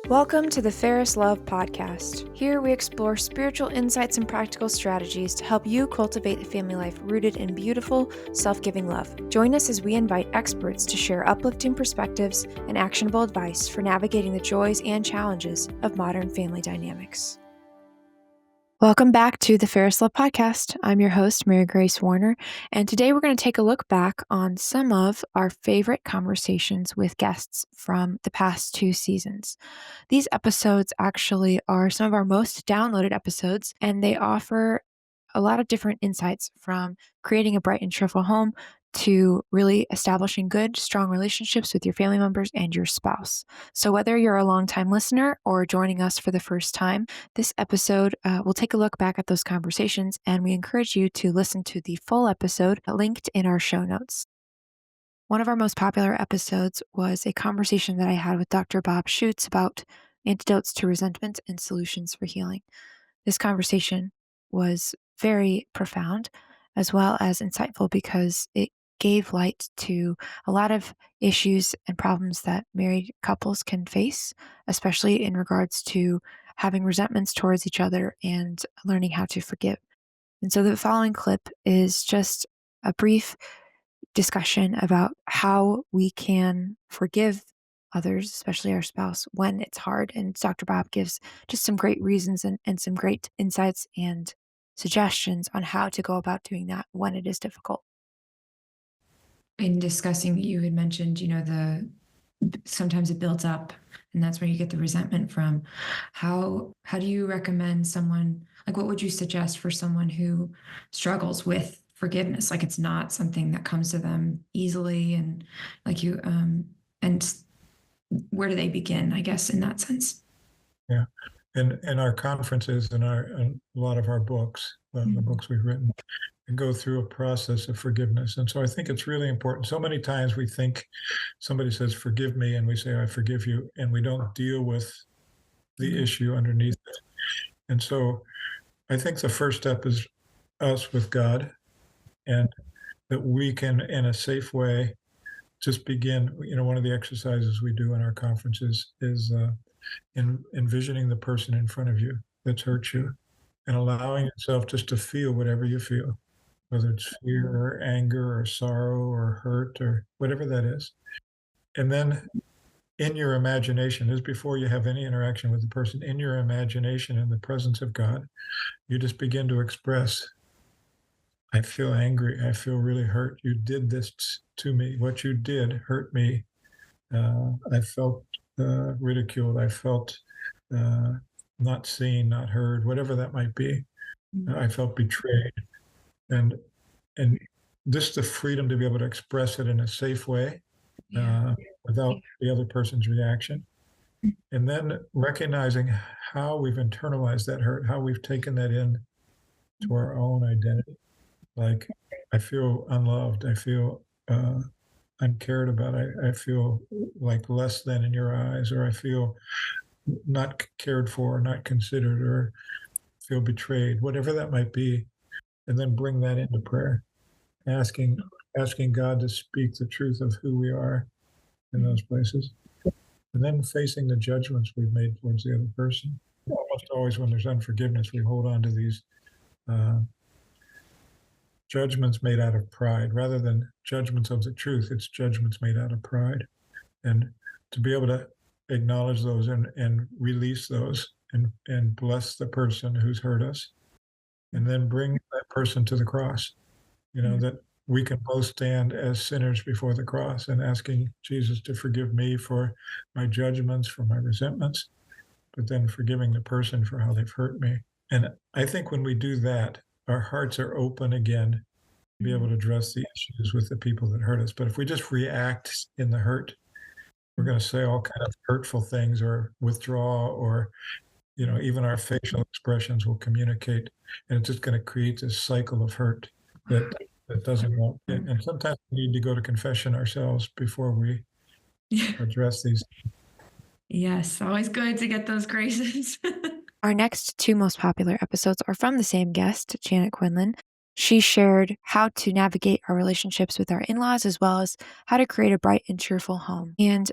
Welcome to the Fairest Love Podcast. Here we explore spiritual insights and practical strategies to help you cultivate a family life rooted in beautiful, self-giving love. Join us as we invite experts to share uplifting perspectives and actionable advice for navigating the joys and challenges of modern family dynamics. Welcome back to the Fairest Love Podcast. I'm your host, Mary Grace Warner, and today we're going to take a look back on some of our favorite conversations with guests from the past 2 seasons. These episodes actually are some of our most downloaded episodes, and they offer a lot of different insights from creating a bright and cheerful home to really establishing good, strong relationships with your family members and your spouse. So whether you're a longtime listener or joining us for the first time, this episode will take a look back at those conversations, and we encourage you to listen to the full episode linked in our show notes. One of our most popular episodes was a conversation that I had with Dr. Bob Schuchts about antidotes to resentment and solutions for healing. This conversation was very profound as well as insightful because it gave light to a lot of issues and problems that married couples can face, especially in regards to having resentments towards each other and learning how to forgive. And so the following clip is just a brief discussion about how we can forgive others, especially our spouse, when it's hard. And Dr. Bob gives just some great reasons and some great insights and suggestions on how to go about doing that when it is difficult. In discussing, you had mentioned, sometimes it builds up and that's where you get the resentment from. How do you recommend someone, what would you suggest for someone who struggles with forgiveness? It's not something that comes to them easily, and and where do they begin, I guess, in that sense? Yeah. In our conferences and a lot of our books, the books we've written, and go through a process of forgiveness. And so I think it's really important. So many times we think somebody says, forgive me, and we say, I forgive you, and we don't deal with the issue underneath it. And so I think the first step is us with God, and that we can, in a safe way, just begin. One of the exercises we do in our conferences is envisioning the person in front of you that's hurt you and allowing yourself just to feel whatever you feel, whether it's fear or anger or sorrow or hurt or whatever that is. And then in your imagination, this is before you have any interaction with the person, in your imagination, in the presence of God, you just begin to express, I feel angry. I feel really hurt. You did this to me. What you did hurt me. I felt ridiculed. I felt not seen, not heard, whatever that might be. I felt betrayed. And just the freedom to be able to express it in a safe way without the other person's reaction. And then recognizing how we've internalized that hurt, how we've taken that in to our own identity. Like, I feel unloved. I feel uncared about. I feel like less than in your eyes, or I feel not cared for, not considered, or feel betrayed, whatever that might be. And then bring that into prayer, asking God to speak the truth of who we are in those places. And then facing the judgments we've made towards the other person. Almost always when there's unforgiveness, we hold on to these judgments made out of pride. Rather than judgments of the truth, it's judgments made out of pride. And to be able to acknowledge those and release those and bless the person who's hurt us, and then bring that person to the cross, that we can both stand as sinners before the cross and asking Jesus to forgive me for my judgments, for my resentments, but then forgiving the person for how they've hurt me. And I think when we do that, our hearts are open again to be able to address the issues with the people that hurt us. But if we just react in the hurt, we're going to say all kind of hurtful things or withdraw, or even our facial expressions will communicate, and it's just going to create this cycle of hurt that doesn't want it. And sometimes we need to go to confession ourselves before we address these. Yes, always good to get those graces. Our next 2 most popular episodes are from the same guest, Janet Quinlan. She shared how to navigate our relationships with our in-laws, as well as how to create a bright and cheerful home. And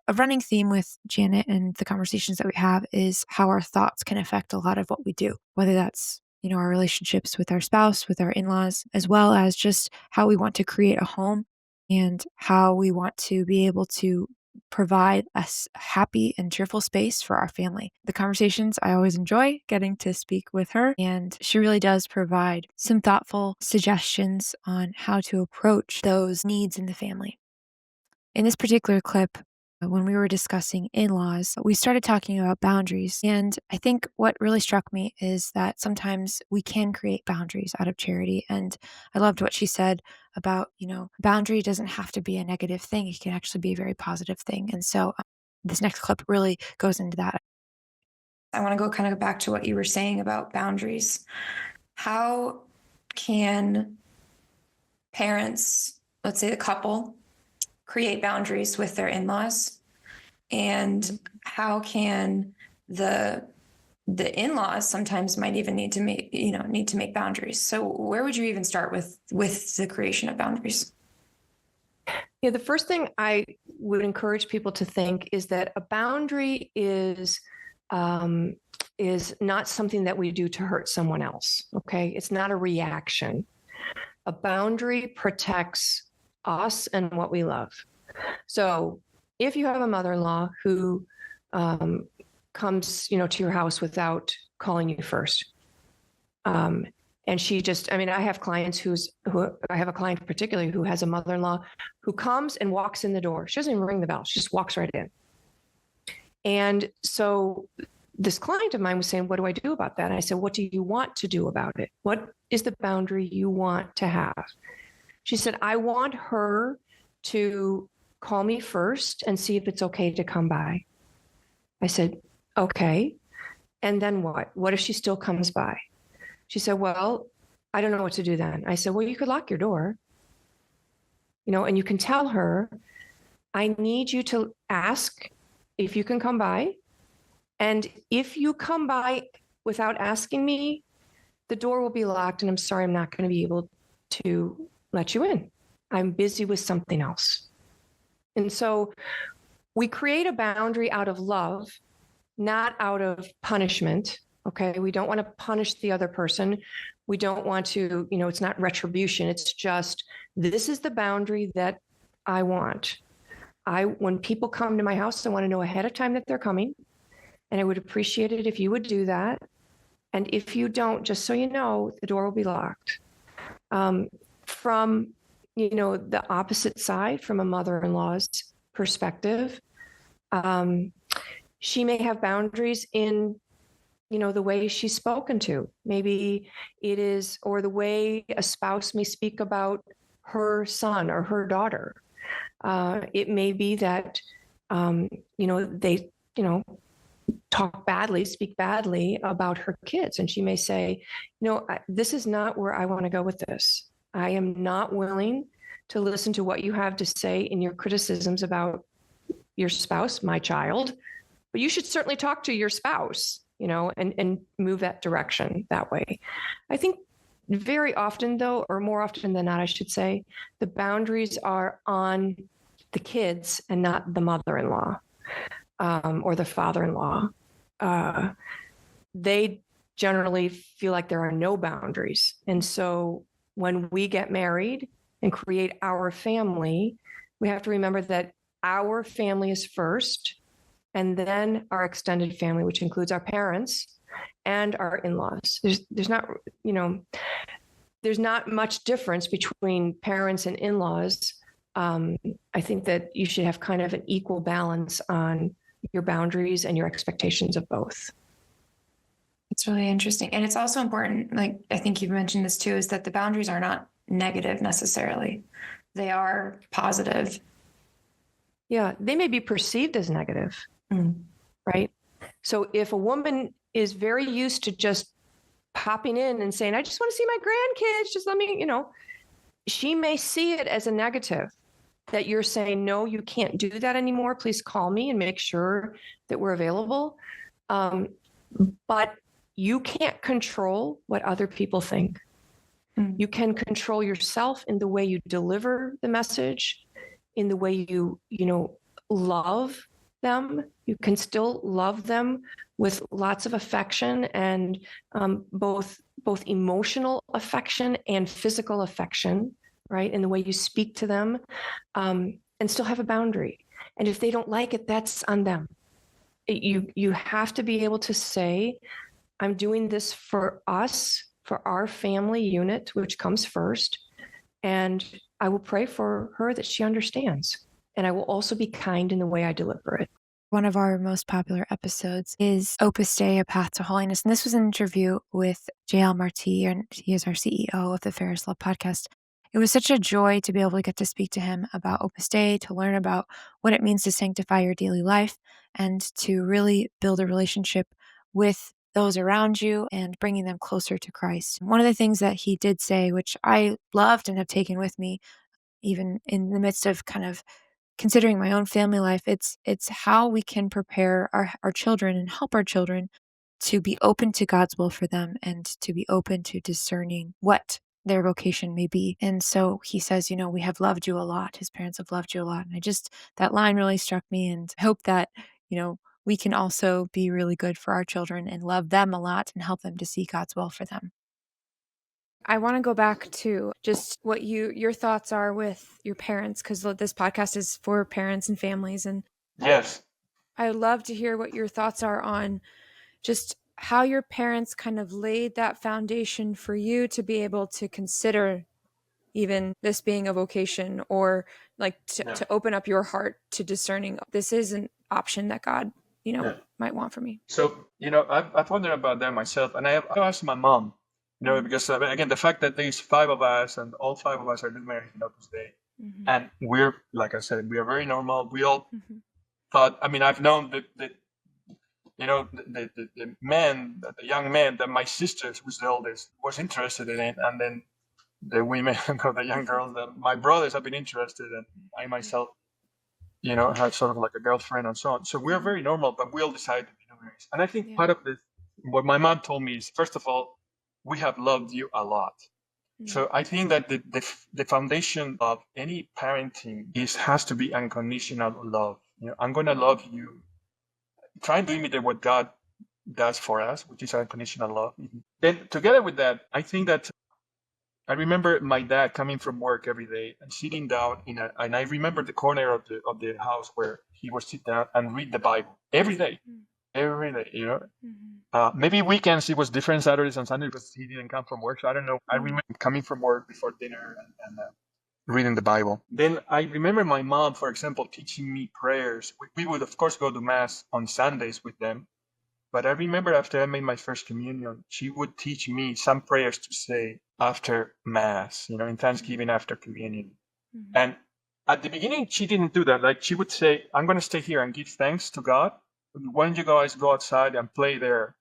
a running theme with Janet and the conversations that we have is how our thoughts can affect a lot of what we do, whether that's, our relationships with our spouse, with our in-laws, as well as just how we want to create a home and how we want to be able to provide a happy and cheerful space for our family. The conversations, I always enjoy getting to speak with her, and she really does provide some thoughtful suggestions on how to approach those needs in the family. In this particular clip, when we were discussing in-laws, we started talking about boundaries. And I think what really struck me is that sometimes we can create boundaries out of charity. And I loved what she said about, boundary doesn't have to be a negative thing. It can actually be a very positive thing. And so this next clip really goes into that. I want to go kind of back to what you were saying about boundaries. How can parents, let's say the couple, create boundaries with their in-laws, and how can the in-laws sometimes might even need to make boundaries? So where would you even start with the creation of boundaries? Yeah, the first thing I would encourage people to think is that a boundary is not something that we do to hurt someone else. Okay, it's not a reaction. A boundary protects us and what we love. So if you have a mother-in-law who comes, to your house without calling you first, and she just, I have clients I have a client particularly who has a mother-in-law who comes and walks in the door. She doesn't even ring the bell. She just walks right in. And so this client of mine was saying, what do I do about that? And I said, what do you want to do about it? What is the boundary you want to have? She said, I want her to call me first and see if it's okay to come by. I said, okay. And then what? What if she still comes by? She said, well, I don't know what to do then. I said, well, you could lock your door, and you can tell her, I need you to ask if you can come by. And if you come by without asking me, the door will be locked. And I'm sorry, I'm not going to be able to let you in. I'm busy with something else. And so we create a boundary out of love, not out of punishment. Okay. We don't want to punish the other person. We don't want to, it's not retribution. It's just, this is the boundary that I want. When people come to my house, I want to know ahead of time that they're coming. And I would appreciate it if you would do that. And if you don't, just so you know, the door will be locked. From, the opposite side, from a mother-in-law's perspective, she may have boundaries in, the way she's spoken to. Maybe it is, or the way a spouse may speak about her son or her daughter. It may be that, they, speak badly about her kids. And she may say, this is not where I want to go with this. I am not willing to listen to what you have to say in your criticisms about your spouse, my child, but you should certainly talk to your spouse, and move that direction that way. I think very often though, or more often than not, I should say, the boundaries are on the kids and not the mother-in-law, or the father-in-law. They generally feel like there are no boundaries. And so when we get married and create our family, we have to remember that our family is first, and then our extended family, which includes our parents and our in-laws. There's not much difference between parents and in-laws. I think that you should have kind of an equal balance on your boundaries and your expectations of both. It's really interesting. And it's also important, like I think you've mentioned this too, is that the boundaries are not negative necessarily. They are positive. Yeah, they may be perceived as negative, right? So if a woman is very used to just popping in and saying, I just want to see my grandkids, just let me, she may see it as a negative, that you're saying, no, you can't do that anymore. Please call me and make sure that we're available. But you can't control what other people think. You can control yourself in the way you deliver the message, in the way you love them. You can still love them with lots of affection and both emotional affection and physical affection, right? In the way you speak to them, and still have a boundary. And if they don't like it, that's on them. You have to be able to say, I'm doing this for us, for our family unit, which comes first. And I will pray for her that she understands. And I will also be kind in the way I deliver it. One of our most popular episodes is Opus Dei, A Path to Holiness. And this was an interview with Marti, and he is our CEO of the Fairest Love Podcast. It was such a joy to be able to get to speak to him about Opus Dei, to learn about what it means to sanctify your daily life, and to really build a relationship with those around you and bringing them closer to Christ. One of the things that he did say, which I loved and have taken with me, even in the midst of kind of considering my own family life, it's how we can prepare our children and help our children to be open to God's will for them and to be open to discerning what their vocation may be. And so he says, we have loved you a lot. His parents have loved you a lot. And that line really struck me, and hope that, we can also be really good for our children and love them a lot and help them to see God's will for them. I want to go back to just what your thoughts are with your parents, because this podcast is for parents and families. And Yes. I would love to hear what your thoughts are on just how your parents kind of laid that foundation for you to be able to consider even this being a vocation, or like to open up your heart to discerning this is an option that God, might want for me. So, I've wondered about that myself, and I've asked my mom, because again, the fact that there's 5 of us and all 5 of us are married in Opus Dei, and we're, like I said, we are very normal. We all thought, I've known the young man that my sister, who's the oldest, was interested in it, and then the women, the young girls that my brothers have been interested in. I myself, had sort of like a girlfriend and so on. So we're very normal, but we all decided to be married. And I think part of this, what my mom told me is, first of all, we have loved you a lot. So I think that the foundation of any parenting has to be unconditional love. I'm going to love you. Trying to imitate what God does for us, which is unconditional love. Then together with that, I think that I remember my dad coming from work every day and sitting down and I remember the corner of the house where he would sit down and read the Bible every day. Maybe weekends it was different, Saturdays and Sundays, because he didn't come from work. So I don't know. I remember coming from work before dinner and reading the Bible. Then I remember my mom, for example, teaching me prayers. We would, of course, go to Mass on Sundays with them. But I remember after I made my first communion, she would teach me some prayers to say after Mass, in Thanksgiving after communion. And at the beginning, she didn't do that. Like, she would say, I'm going to stay here and give thanks to God. Why don't you guys go outside and play there?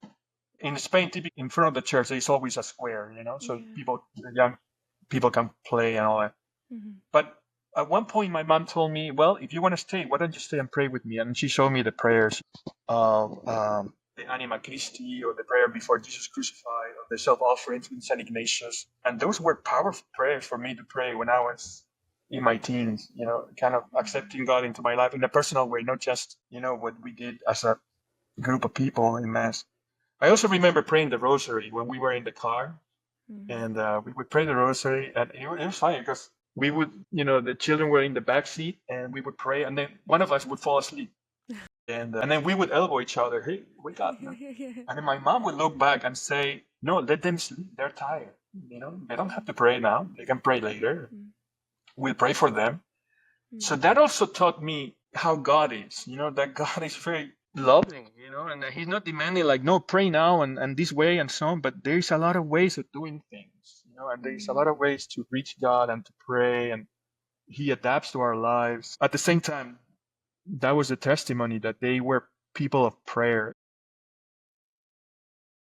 In Spain, typically in front of the church, there's always a square, so the young people can play and all that. But at one point, my mom told me, well, if you want to stay, why don't you stay and pray with me? And she showed me the prayers of the Anima Christi, or the prayer before Jesus crucified, or the self-offerings with St. Ignatius. And those were powerful prayers for me to pray when I was in my teens, kind of accepting God into my life in a personal way, not just, what we did as a group of people in Mass. I also remember praying the Rosary when we were in the car, and we would pray the Rosary, and it was funny because we would, the children were in the back seat, and we would pray, and then one of us would fall asleep. And then we would elbow each other, hey, wake up. And then my mom would look back and say, no, let them sleep. They're tired. They don't have to pray now. They can pray later. We'll pray for them. So that also taught me how God is, that God is very loving, and he's not demanding like, no, pray now and this way and so on. But there's a lot of ways of doing things, and there's a lot of ways to reach God and to pray, and he adapts to our lives. At the same time, that was a testimony that they were people of prayer.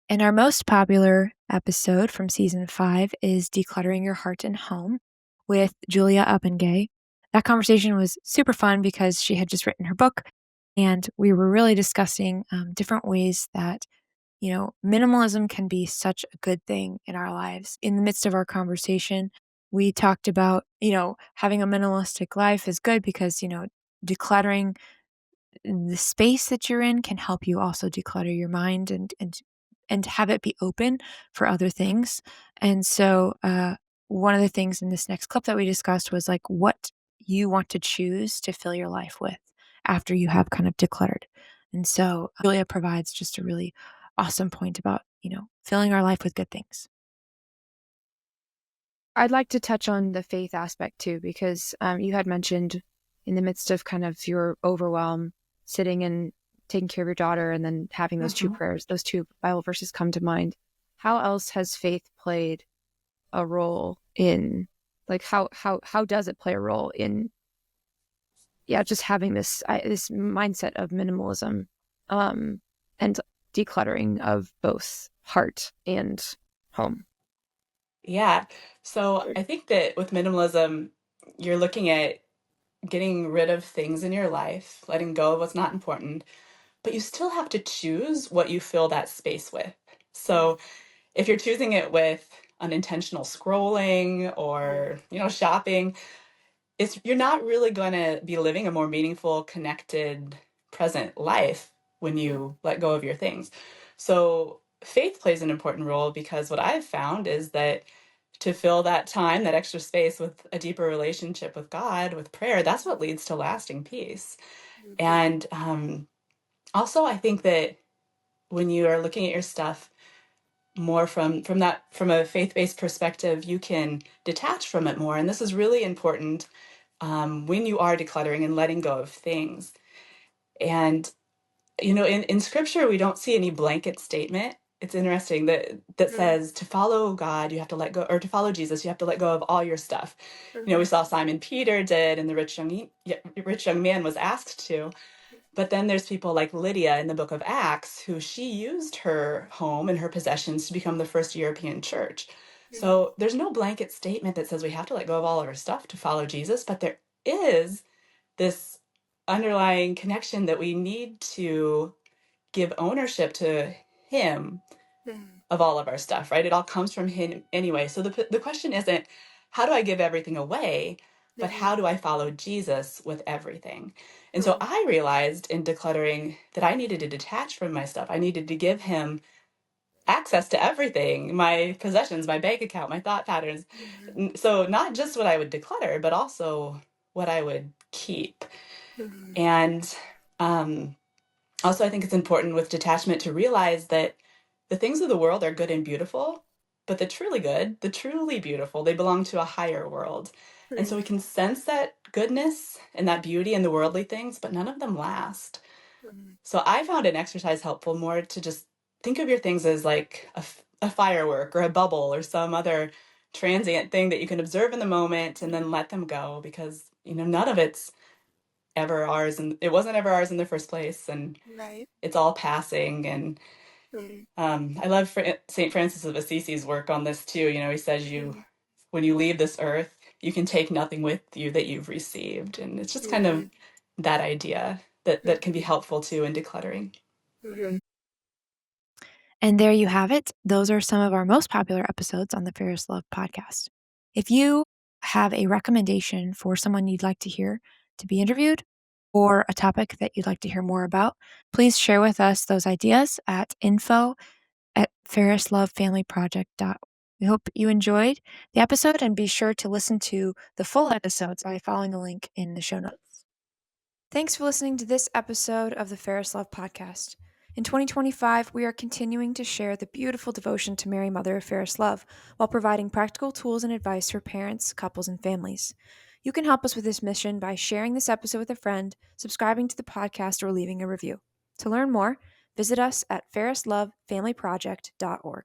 And our most popular episode from season 5 is Decluttering Your Heart and Home with Julia Ubbenga. That conversation was super fun because she had just written her book, and we were really discussing different ways that, minimalism can be such a good thing in our lives. In the midst of our conversation, we talked about, having a minimalistic life is good because, decluttering the space that you're in can help you also declutter your mind and have it be open for other things. And so one of the things in this next clip that we discussed was like what you want to choose to fill your life with after you have kind of decluttered. And so Julia provides just a really awesome point about, filling our life with good things. I'd like to touch on the faith aspect too, because you had mentioned in the midst of kind of your overwhelm, sitting and taking care of your daughter and then having those two prayers, those two Bible verses come to mind. How else has faith played a role in, like, how does it play a role in, just having this mindset of minimalism and decluttering of both heart and home? Yeah. So I think that with minimalism, you're looking at getting rid of things in your life, letting go of what's not important, but you still have to choose what you fill that space with. So if you're choosing it with unintentional scrolling or, shopping, you're not really going to be living a more meaningful, connected, present life when you let go of your things. So faith plays an important role because what I've found is that to fill that time, that extra space with a deeper relationship with God, with prayer, that's what leads to lasting peace. And also, I think that when you are looking at your stuff more from a faith-based perspective, you can detach from it more. And this is really important when you are decluttering and letting go of things. And, in scripture, we don't see any blanket statement. It's interesting that says to follow God, you have to let go, or to follow Jesus, you have to let go of all your stuff. We saw Simon Peter did, and the rich young man was asked to. But then there's people like Lydia in the book of Acts, who she used her home and her possessions to become the first European church. So there's no blanket statement that says we have to let go of all of our stuff to follow Jesus, but there is this underlying connection that we need to give ownership to him of all of our stuff, right? It all comes from him anyway. So the question isn't, how do I give everything away? But how do I follow Jesus with everything? And so I realized in decluttering that I needed to detach from my stuff. I needed to give him access to everything, my possessions, my bank account, my thought patterns. So not just what I would declutter, but also what I would keep. And also, I think it's important with detachment to realize that the things of the world are good and beautiful, but the truly good, the truly beautiful, they belong to a higher world. And so we can sense that goodness and that beauty in the worldly things, but none of them last. So I found an exercise helpful more to just think of your things as like a firework or a bubble or some other transient thing that you can observe in the moment and then let them go, because, none of it's ever ours, and it wasn't ever ours in the first place, and it's all passing. And I love St. Francis of Assisi's work on this too. He says when you leave this earth, you can take nothing with you that you've received. And it's just kind of that idea that can be helpful too in decluttering. And there you have it. Those are some of our most popular episodes on the Fairest Love podcast. If you have a recommendation for someone you'd like to hear to be interviewed, or a topic that you'd like to hear more about, please share with us those ideas at info@fairestlovefamilyproject.org. We hope you enjoyed the episode, and be sure to listen to the full episodes by following the link in the show notes. Thanks for listening to this episode of the Fairest Love Podcast. In 2025, we are continuing to share the beautiful devotion to Mary, Mother of Fairest Love, while providing practical tools and advice for parents, couples, and families. You can help us with this mission by sharing this episode with a friend, subscribing to the podcast, or leaving a review. To learn more, visit us at fairestlovefamilyproject.org.